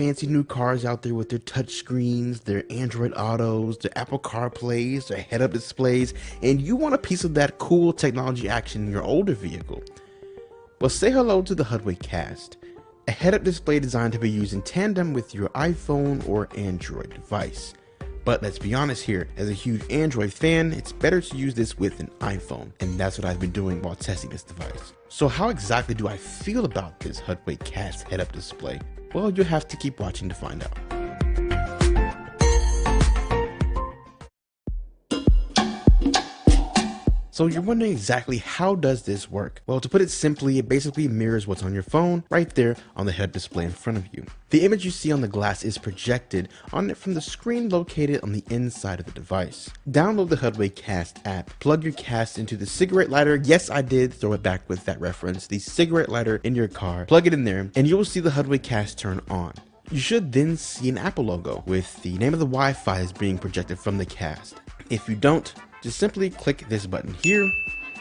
fancy new cars out there with their touch screens, their Android Autos, their Apple CarPlays, their head-up displays, and you want a piece of that cool technology action in your older vehicle. Well, say hello to the Hudway Cast, a head-up display designed to be used in tandem with your iPhone or Android device. But let's be honest here, as a huge Android fan, it's better to use this with an iPhone, and that's what I've been doing while testing this device. So how exactly do I feel about this Hudway Cast head-up display? Well, you'll have to keep watching to find out. So you're wondering exactly how does this work? Well, to put it simply, it basically mirrors what's on your phone right there on the head display in front of you. The image you see on the glass is projected on it from the screen located on the inside of the device. Download the Hudway Cast app, plug your Cast into the cigarette lighter. Yes, I did throw it back with that reference. The cigarette lighter in your car, plug it in there, and you'll see the Hudway Cast turn on. You should then see an Apple logo with the name of the Wi-Fi is being projected from the Cast. If you don't, just simply click this button here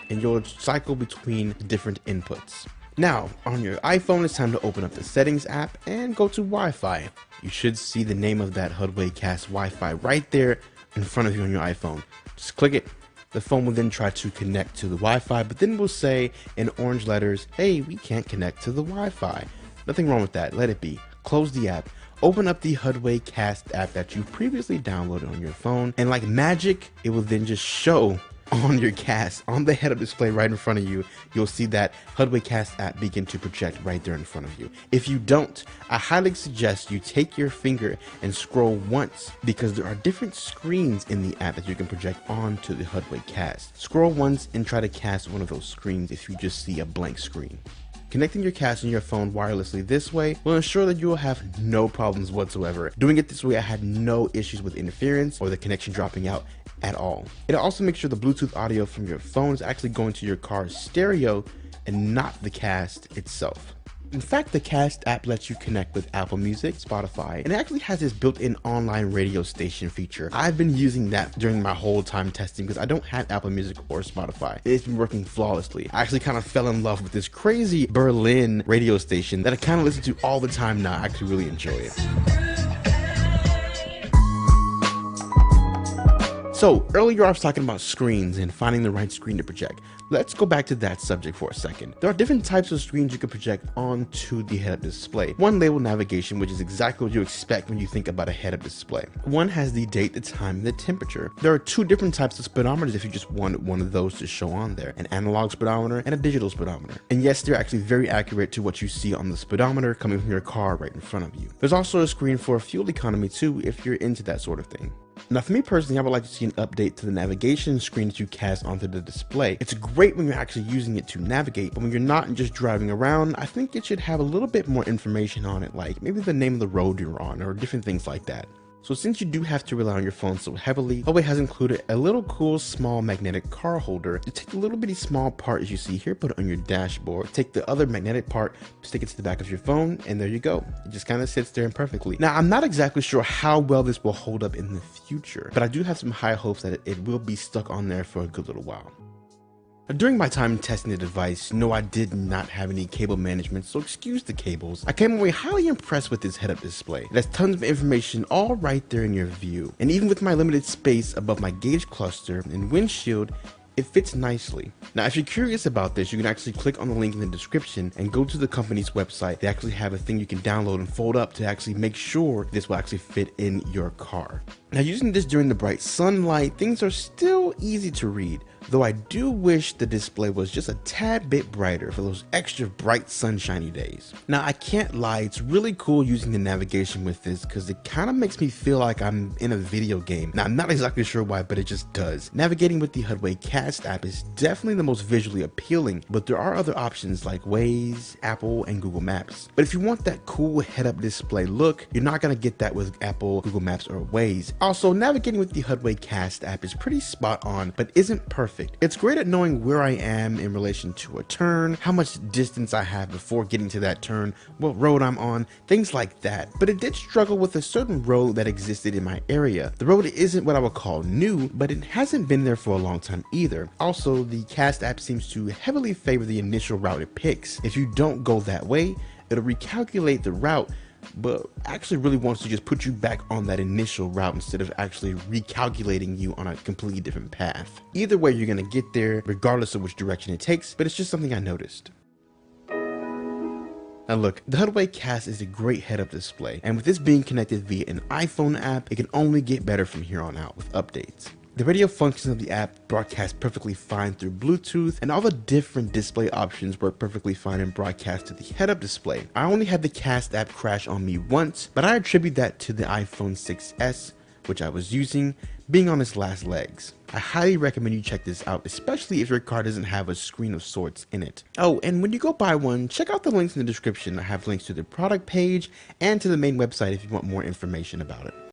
and you'll cycle between different inputs. Now, on your iPhone, it's time to open up the Settings app and go to Wi-Fi. You should see the name of that Hudway Cast Wi-Fi right there in front of you on your iPhone. Just click it. The phone will then try to connect to the Wi-Fi, but then will say in orange letters, hey, we can't connect to the Wi-Fi. Nothing wrong with that. Let it be. Close the app. Open up the Hudway Cast app that you previously downloaded on your phone, and like magic, it will then just show on your Cast, on the head-up display right in front of you. You'll see that Hudway Cast app begin to project right there in front of you. If you don't, I highly suggest you take your finger and scroll once, because there are different screens in the app that you can project onto the Hudway Cast. Scroll once and try to cast one of those screens if you just see a blank screen. Connecting your Cast on your phone wirelessly this way will ensure that you will have no problems whatsoever. Doing it this way, I had no issues with interference or the connection dropping out at all. It also makes sure the Bluetooth audio from your phone is actually going to your car's stereo and not the Cast itself. In fact, the Cast app lets you connect with Apple Music, Spotify, and it actually has this built-in online radio station feature. I've been using that during my whole time testing because I don't have Apple Music or Spotify. It's been working flawlessly. I actually kind of fell in love with this crazy Berlin radio station that I kind of listen to all the time now. I actually really enjoy it. So earlier I was talking about screens and finding the right screen to project. Let's go back to that subject for a second. There are different types of screens you can project onto the head-up display. One labeled navigation, which is exactly what you expect when you think about a head-up display. One has the date, the time, and the temperature. There are two different types of speedometers if you just wanted one of those to show on there, an analog speedometer and a digital speedometer. And yes, they're actually very accurate to what you see on the speedometer coming from your car right in front of you. There's also a screen for fuel economy too if you're into that sort of thing. Now for me personally, I would like to see an update to the navigation screen that you cast onto the display. It's great when you're actually using it to navigate, but when you're not and just driving around, I think it should have a little bit more information on it, like maybe the name of the road you're on or different things like that. So since you do have to rely on your phone so heavily, Huawei has included a little cool small magnetic car holder. You take the little bitty small part as you see here, put it on your dashboard, take the other magnetic part, stick it to the back of your phone, and there you go. It just kind of sits there perfectly. Now, I'm not exactly sure how well this will hold up in the future, but I do have some high hopes that it will be stuck on there for a good little while. During my time testing the device, no, I did not have any cable management, so excuse the cables. I came away highly impressed with this head-up display. It has tons of information all right there in your view. And even with my limited space above my gauge cluster and windshield, it fits nicely. Now, if you're curious about this, you can actually click on the link in the description and go to the company's website. They actually have a thing you can download and fold up to actually make sure this will actually fit in your car. Now, using this during the bright sunlight, things are still easy to read, though I do wish the display was just a tad bit brighter for those extra bright sunshiny days. Now, I can't lie, it's really cool using the navigation with this because it kind of makes me feel like I'm in a video game. Now, I'm not exactly sure why, but it just does. Navigating with the Hudway Cast app is definitely the most visually appealing, but there are other options like Waze, Apple, and Google Maps. But if you want that cool head-up display look, you're not going to get that with Apple, Google Maps, or Waze. Also, navigating with the Hudway Cast app is pretty spot on, but isn't perfect. It's great at knowing where I am in relation to a turn, how much distance I have before getting to that turn, what road I'm on, things like that. But it did struggle with a certain road that existed in my area. The road isn't what I would call new, but it hasn't been there for a long time either. Also, the Cast app seems to heavily favor the initial route it picks. If you don't go that way, it'll recalculate the route but actually really wants to just put you back on that initial route instead of actually recalculating you on a completely different path. Either way, you're gonna get there regardless of which direction it takes, but it's just something I noticed. Now look, the Hudway Cast is a great head-up display, and with this being connected via an iPhone app, it can only get better from here on out with updates. The radio functions of the app broadcast perfectly fine through Bluetooth, and all the different display options work perfectly fine and broadcast to the head-up display. I only had the Cast app crash on me once, but I attribute that to the iPhone 6s, which I was using, being on its last legs. I highly recommend you check this out, especially if your car doesn't have a screen of sorts in it. Oh, and when you go buy one, check out the links in the description. I have links to the product page and to the main website if you want more information about it.